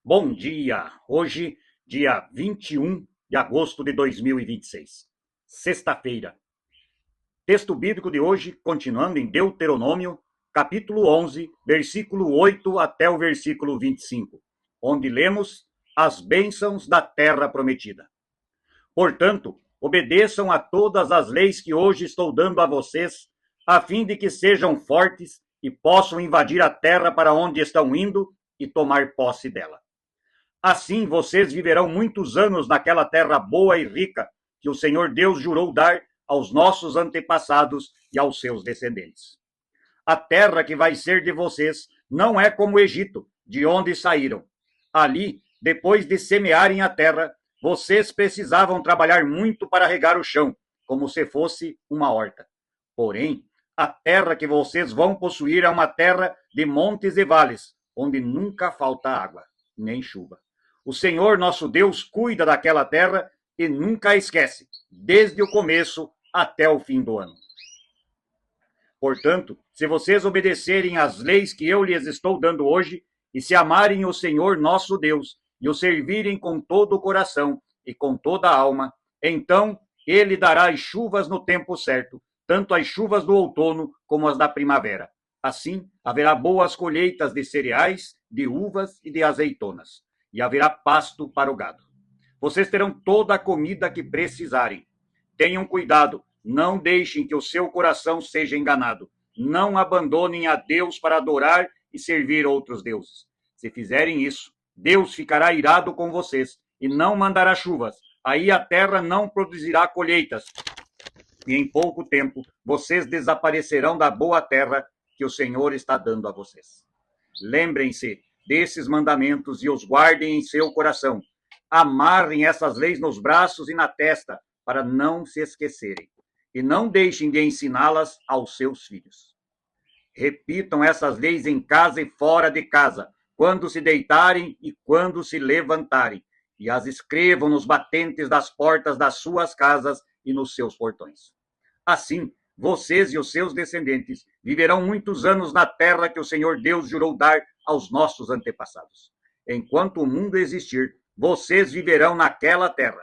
Bom dia! Hoje, dia 21 de agosto de 2026, sexta-feira. Texto bíblico de hoje, continuando em Deuteronômio, capítulo 11, versículo 8 até o versículo 25, onde lemos as bênçãos da terra prometida. Portanto, obedeçam a todas as leis que hoje estou dando a vocês, a fim de que sejam fortes e possam invadir a terra para onde estão indo e tomar posse dela. Assim vocês viverão muitos anos naquela terra boa e rica que o Senhor Deus jurou dar aos nossos antepassados e aos seus descendentes. A terra que vai ser de vocês não é como o Egito, de onde saíram. Ali, depois de semearem a terra, vocês precisavam trabalhar muito para regar o chão, como se fosse uma horta. Porém, a terra que vocês vão possuir é uma terra de montes e vales, onde nunca falta água, nem chuva. O Senhor nosso Deus cuida daquela terra e nunca a esquece, desde o começo até o fim do ano. Portanto, se vocês obedecerem às leis que eu lhes estou dando hoje, e se amarem o Senhor nosso Deus, e o servirem com todo o coração e com toda a alma, então ele dará as chuvas no tempo certo, tanto as chuvas do outono como as da primavera. Assim, haverá boas colheitas de cereais, de uvas e de azeitonas, e haverá pasto para o gado. Vocês terão toda a comida que precisarem. Tenham cuidado, não deixem que o seu coração seja enganado. Não abandonem a Deus para adorar e servir outros deuses. Se fizerem isso, Deus ficará irado com vocês e não mandará chuvas. Aí a terra não produzirá colheitas. E em pouco tempo vocês desaparecerão da boa terra que o Senhor está dando a vocês. Lembrem-se desses mandamentos e os guardem em seu coração. Amarrem essas leis nos braços e na testa, para não se esquecerem. E não deixem de ensiná-las aos seus filhos. Repitam essas leis em casa e fora de casa, quando se deitarem e quando se levantarem, e as escrevam nos batentes das portas das suas casas e nos seus portões. Assim, vocês e os seus descendentes viverão muitos anos na terra que o Senhor Deus jurou dar aos nossos antepassados. Enquanto o mundo existir, vocês viverão naquela terra.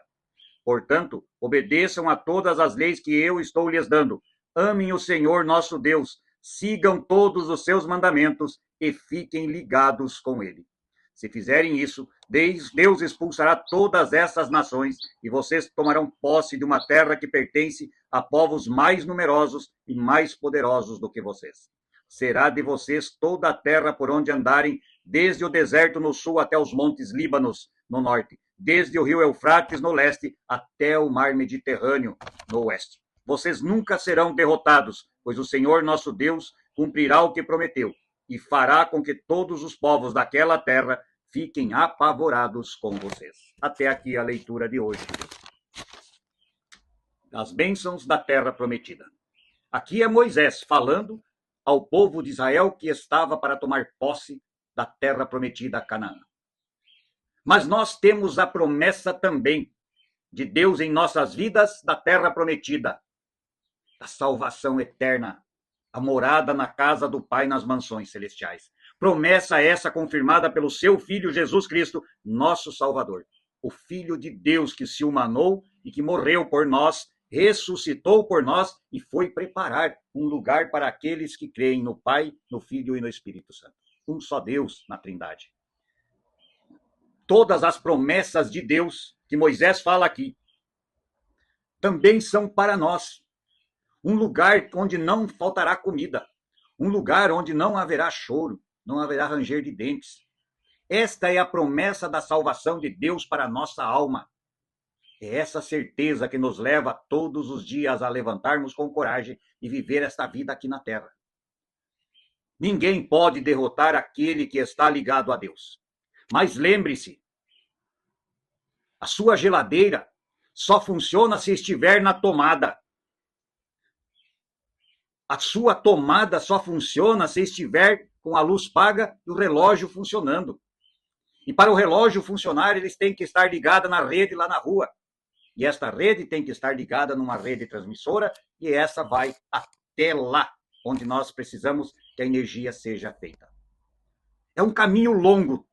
Portanto, obedeçam a todas as leis que eu estou lhes dando. Amem o Senhor nosso Deus, sigam todos os seus mandamentos e fiquem ligados com ele. Se fizerem isso, Deus expulsará todas essas nações e vocês tomarão posse de uma terra que pertence a povos mais numerosos e mais poderosos do que vocês. Será de vocês toda a terra por onde andarem, desde o deserto no sul até os montes Líbanos no norte, desde o rio Eufrates no leste até o mar Mediterrâneo no oeste. Vocês nunca serão derrotados, pois o Senhor nosso Deus cumprirá o que prometeu e fará com que todos os povos daquela terra fiquem apavorados com vocês. Até aqui a leitura de hoje. As bênçãos da terra prometida. Aqui é Moisés falando ao povo de Israel que estava para tomar posse da terra prometida a Canaã. Mas nós temos a promessa também de Deus em nossas vidas da terra prometida, da salvação eterna, a morada na casa do Pai nas mansões celestiais. Promessa essa confirmada pelo seu Filho Jesus Cristo, nosso Salvador. O Filho de Deus que se humanou e que morreu por nós, ressuscitou por nós e foi preparar um lugar para aqueles que creem no Pai, no Filho e no Espírito Santo. Um só Deus na Trindade. Todas as promessas de Deus que Moisés fala aqui também são para nós. Um lugar onde não faltará comida. Um lugar onde não haverá choro, não haverá ranger de dentes. Esta é a promessa da salvação de Deus para a nossa alma. É essa certeza que nos leva todos os dias a levantarmos com coragem e viver esta vida aqui na terra. Ninguém pode derrotar aquele que está ligado a Deus. Mas lembre-se, a sua geladeira só funciona se estiver na tomada. A sua tomada só funciona se estiver com a luz paga e o relógio funcionando. E para o relógio funcionar, eles têm que estar ligados na rede lá na rua. E esta rede tem que estar ligada numa rede transmissora e essa vai até lá, onde nós precisamos que a energia seja feita. É um caminho longo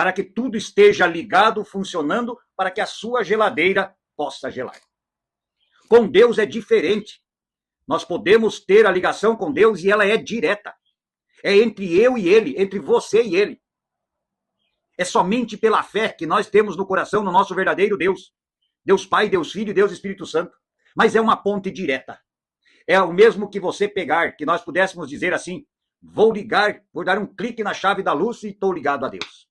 para que tudo esteja ligado, funcionando, para que a sua geladeira possa gelar. Com Deus é diferente. Nós podemos ter a ligação com Deus e ela é direta. É entre eu e ele, entre você e ele. É somente pela fé que nós temos no coração, no nosso verdadeiro Deus. Deus Pai, Deus Filho e Deus Espírito Santo. Mas é uma ponte direta. É o mesmo que você pegar, que nós pudéssemos dizer assim, vou ligar, vou dar um clique na chave da luz e estou ligado a Deus.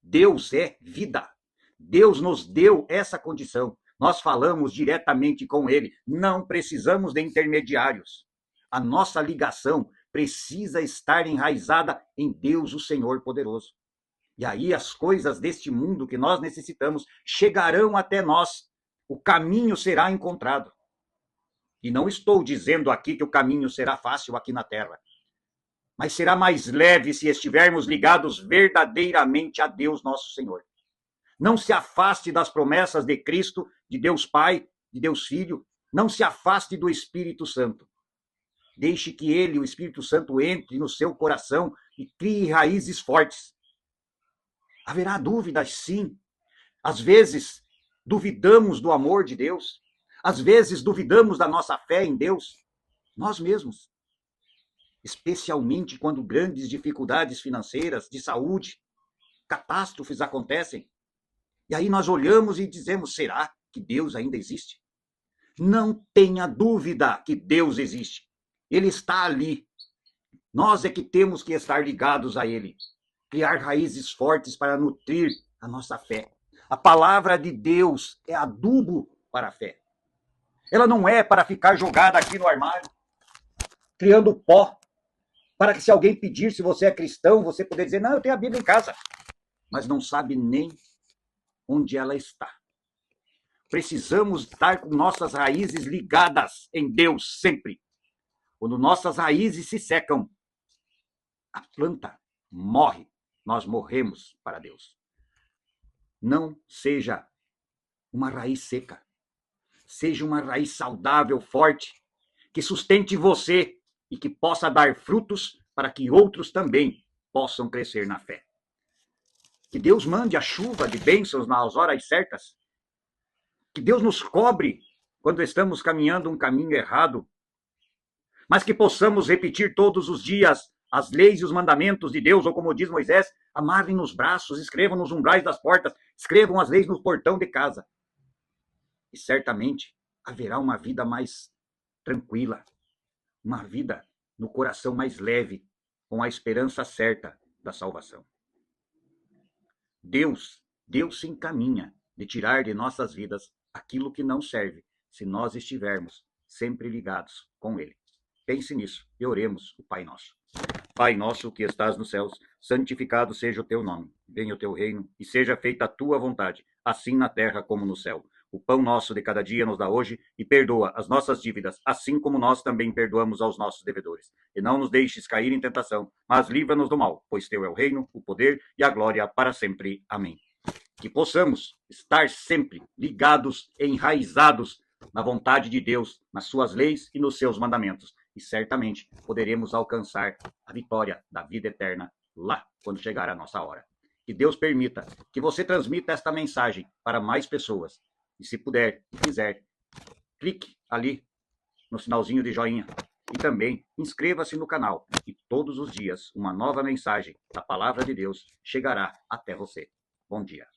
Deus é vida. Deus nos deu essa condição. Nós falamos diretamente com ele. Não precisamos de intermediários. A nossa ligação precisa estar enraizada em Deus, o Senhor poderoso. E aí as coisas deste mundo que nós necessitamos chegarão até nós. O caminho será encontrado. E não estou dizendo aqui que o caminho será fácil aqui na terra. Mas será mais leve se estivermos ligados verdadeiramente a Deus nosso Senhor. Não se afaste das promessas de Cristo, de Deus Pai, de Deus Filho. Não se afaste do Espírito Santo. Deixe que ele, o Espírito Santo, entre no seu coração e crie raízes fortes. Haverá dúvidas, sim. Às vezes, duvidamos do amor de Deus. Às vezes, duvidamos da nossa fé em Deus. Nós mesmos. Especialmente quando grandes dificuldades financeiras, de saúde, catástrofes acontecem. E aí nós olhamos e dizemos, será que Deus ainda existe? Não tenha dúvida que Deus existe. Ele está ali. Nós é que temos que estar ligados a ele. Criar raízes fortes para nutrir a nossa fé. A palavra de Deus é adubo para a fé. Ela não é para ficar jogada aqui no armário, criando pó, para que se alguém pedir se você é cristão, você poder dizer, não, eu tenho a Bíblia em casa, mas não sabe nem onde ela está. Precisamos estar com nossas raízes ligadas em Deus sempre. Quando nossas raízes se secam, a planta morre, nós morremos para Deus. Não seja uma raiz seca, seja uma raiz saudável, forte, que sustente você e que possa dar frutos para que outros também possam crescer na fé. Que Deus mande a chuva de bênçãos nas horas certas. Que Deus nos cobre quando estamos caminhando um caminho errado. Mas que possamos repetir todos os dias as leis e os mandamentos de Deus, ou como diz Moisés, amarrem nos braços, escrevam nos umbrais das portas, escrevam as leis no portão de casa. E certamente haverá uma vida mais tranquila, uma vida no coração mais leve, com a esperança certa da salvação. Deus se encaminha de tirar de nossas vidas aquilo que não serve, se nós estivermos sempre ligados com ele. Pense nisso e oremos o Pai Nosso. Pai nosso que estás nos céus, santificado seja o teu nome. Venha o teu reino e seja feita a tua vontade, assim na terra como no céu. O pão nosso de cada dia nos dá hoje e perdoa as nossas dívidas, assim como nós também perdoamos aos nossos devedores. E não nos deixes cair em tentação, mas livra-nos do mal, pois teu é o reino, o poder e a glória para sempre. Amém. Que possamos estar sempre ligados, enraizados na vontade de Deus, nas suas leis e nos seus mandamentos. E certamente poderemos alcançar a vitória da vida eterna lá, quando chegar a nossa hora. Que Deus permita que você transmita esta mensagem para mais pessoas. E se puder e quiser, clique ali no sinalzinho de joinha. E também inscreva-se no canal. E todos os dias uma nova mensagem da Palavra de Deus chegará até você. Bom dia.